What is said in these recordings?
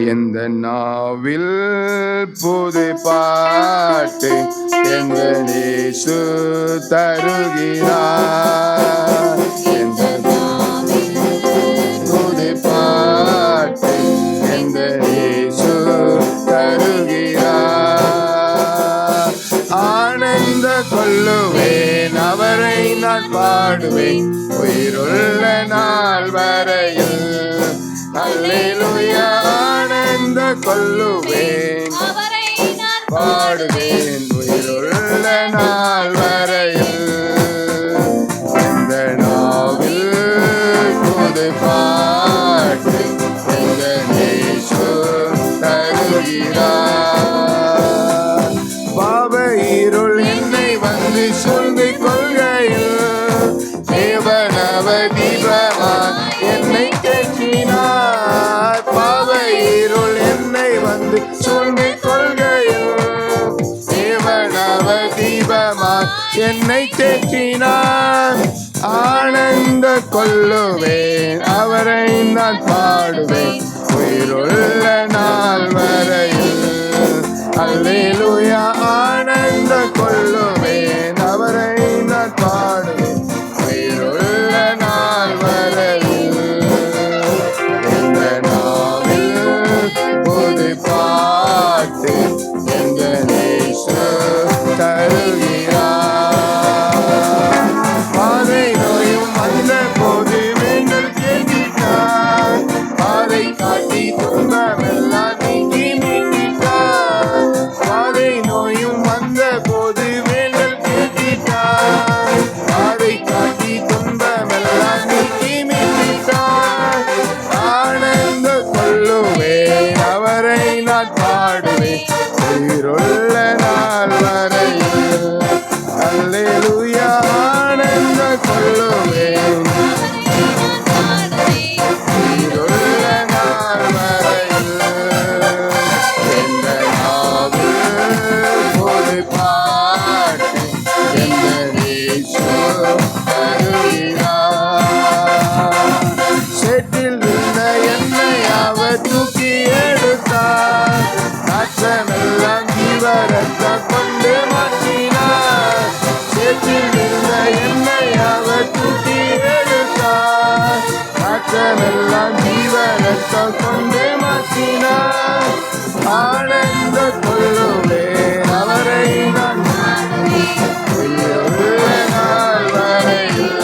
எந்த நாவில் புது பாட்டு எந்த இயேசு தருகிறார். எந்த நாவில் புது பாட்டு எந்த இயேசு தருகிறார். ஆனந்த கொள்ளுவேன் அவரை நான் பாடுவேன் உயிருள்ள நாள் வரையில். அல்லேலூயா. ஆனந்த கொள்ளுவேன் பாடுவேன் உயிருள்ள நாள் வரையில். இந்த நாவில் புது பாட்டு எந்த இயேசு தருகிறார். பாவ இருள் என்னை வந்து சூழ்ந்து கொள்கையில் தேவனவ தீபமாய் என்னை தேற்றினார். பாவ இருள் என்னை வந்து சூழ்ந்து கொள்கையில் தேவனவ தீபமாய் என்னை தேற்றினார். ஆனந்த கொள்ளுவேன் அவரை நான் பாடுவேன் உயிருள்ள நாள் வரையில். அல்லேலூயா. ஆனந்த கொள்ளுவேன் அவரை நான் பாடுவேன் உயிருள்ள நாள் வரையில். எந்த நாவில் புது பாட்டு எந்த இயேசு தருகிறார். பாதை நோயும் வந்த போது வேண்டல் கேட்டார். பாதை காட்டி துன்பமெல்லாம் நீக்கி மீட்டார். பாதை நோயும் வந்த போது வேண்டல் கேட்டார். பாதை காட்டி துன்பமெல்லாம் நீக்கி மீட்டார். ஆனந்த கொள்ளுவேன் அவரை நான் பாடுவேன் உயிருள்ள நாள் வரையில். அல்லேலூயா. ஆனந்த கொள்ளுவேன் உயிருள்ள நாள் வரையில். எந்த நாவில் புது பாட்டு எந்த இயேசு தருகிறார். சேற்றில் இருந்த என்னை அவர் தூக்கி எடுத்தார். நாற்றமெல்லாம் ஜீவரத்தம் கொண்டு மாற்றினார். சேற்றில் இருந்த என்னை அவர் தூக்கி எடுத்தார். நாற்றமெல்லாம் ஜீவரத்தம் கொண்டு மாற்றினார். ஆனந்த கொள்ளுவேன் அவரை நான் உயிருள்ள நாள் வரையில்.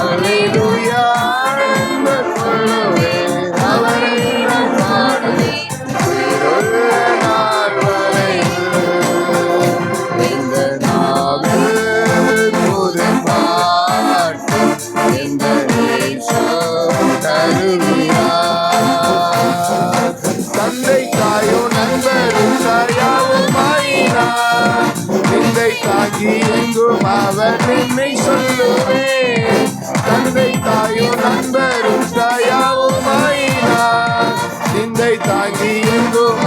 அல்லேலூயா. ஆனந்த கொள்ளுவேன் அவரை நான் பாடுவேன் உயிருள்ள நாள் வரையில். இந்த நாவில் புது பாட்டு எந்த இயேசு தருகிறார். தந்தை தாயோ நண்பரும் தாயாவும் ஆயினார். நிந்தை தாங்கி எங்கும் அவர் என்னை சொல்லுவேன். தந்தை தாயோ நண்பரும் தாயாவும் ஆயினார். நிந்தை தாங்கி எங்கும்